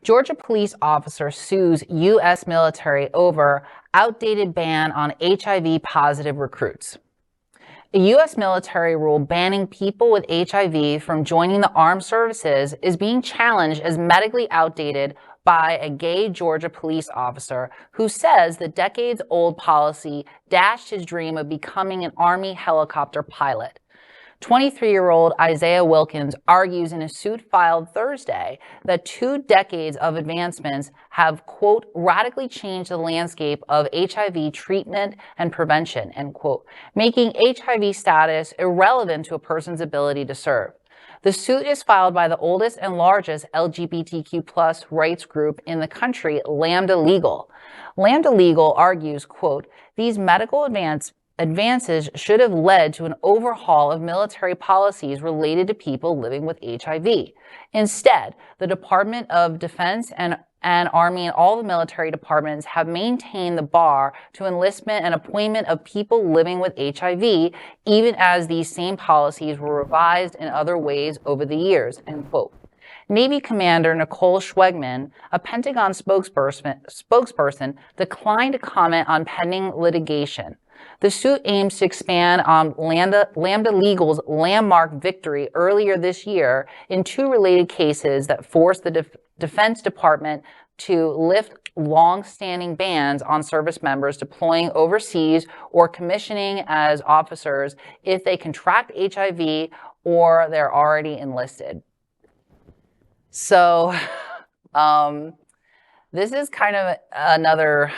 Georgia police officer sues U.S. military over outdated ban on HIV-positive recruits. A U.S. military rule banning people with HIV from joining the armed services is being challenged as medically outdated by a gay Georgia police officer who says the decades-old policy dashed his dream of becoming an Army helicopter pilot. 23-year-old Isaiah Wilkins argues in a suit filed Thursday that 2 decades of advancements have, quote, radically changed the landscape of HIV treatment and prevention, end quote, making HIV status irrelevant to a person's ability to serve. The suit is filed by the oldest and largest LGBTQ plus rights group in the country, Lambda Legal. Lambda Legal argues, quote, these medical advances should have led to an overhaul of military policies related to people living with HIV. Instead, the Department of Defense and Army and all the military departments have maintained the bar to enlistment and appointment of people living with HIV, even as these same policies were revised in other ways over the years, end quote. Navy Commander Nicole Schwegman, a Pentagon spokesperson, declined to comment on pending litigation. The suit aims to expand on Lambda Legal's landmark victory earlier this year in 2 related cases that forced the Defense Department to lift long-standing bans on service members deploying overseas or commissioning as officers if they contract HIV or they're already enlisted. So, this is kind of another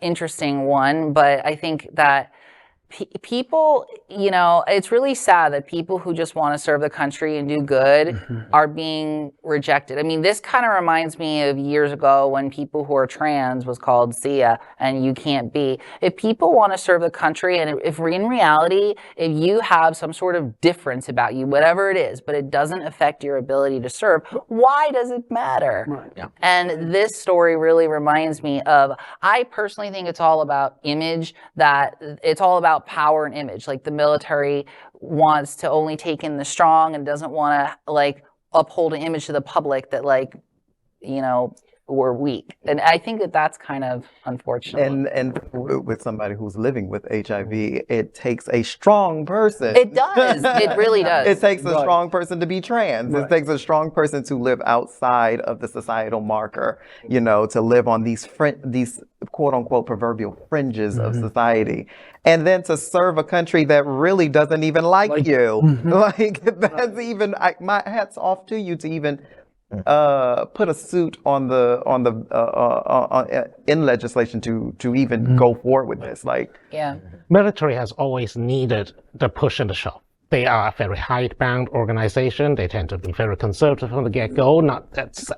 interesting one, but I think that people, you know, it's really sad that people who just want to serve the country and do good are being rejected. I mean, this kind of reminds me of years ago when people who are trans was called see ya and you can't be. If people want to serve the country, and if in reality, if you have some sort of difference about you, whatever it is, but it doesn't affect your ability to serve, why does it matter? Right. Yeah. And this story really reminds me of, I personally think it's all about image, that it's all about power and image. Like the military wants to only take in the strong and doesn't want to like uphold an image to the public that like, you know, we're weak. And I think that that's kind of unfortunate. And with somebody who's living with HIV, it takes a strong person. It does. It really does. It takes a strong person to be trans. Right. It takes a strong person to live outside of the societal marker, you know, to live on these quote unquote proverbial fringes of society. And then to serve a country that really doesn't even like you. Like that's even, my hat's off to you to even put a suit on in legislation to even go forward with this. Like, yeah, military has always needed the push and the shove. They are a very hidebound organization. They tend to be very conservative from the get-go.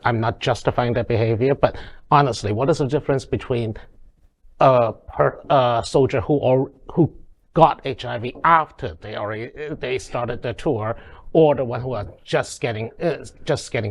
I'm not justifying their behavior, but honestly, what is the difference between a soldier who got HIV after they started their tour, or the one who are just getting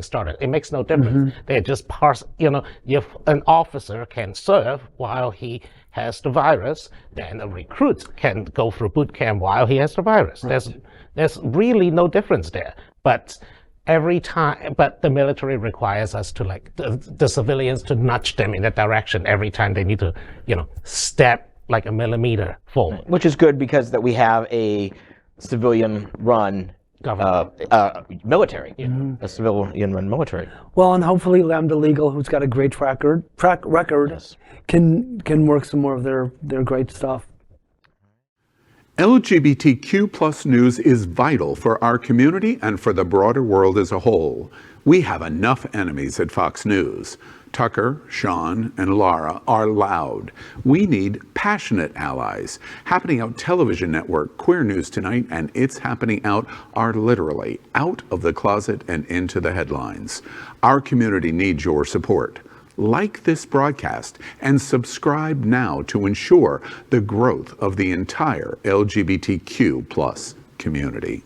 started? It makes no difference. They just pass. You know, if an officer can serve while he has the virus, then a recruit can go through boot camp while he has the virus. Right. There's really no difference there. But the military requires us to like the civilians to nudge them in that direction every time they need to, you know, step like a millimeter forward. Which is good because that we have a civilian-run military, a civilian-run military. Well, and hopefully Lambda Legal, who's got a great track record, Yes. can work some more of their great stuff. LGBTQ plus news is vital for our community and for the broader world as a whole. We have enough enemies at Fox News. Tucker, Sean, and Laura are loud. We need passionate allies. Happening Out Television Network, Queer News Tonight, and It's Happening Out are literally out of the closet and into the headlines. Our community needs your support. Like this broadcast and subscribe now to ensure the growth of the entire LGBTQ plus community.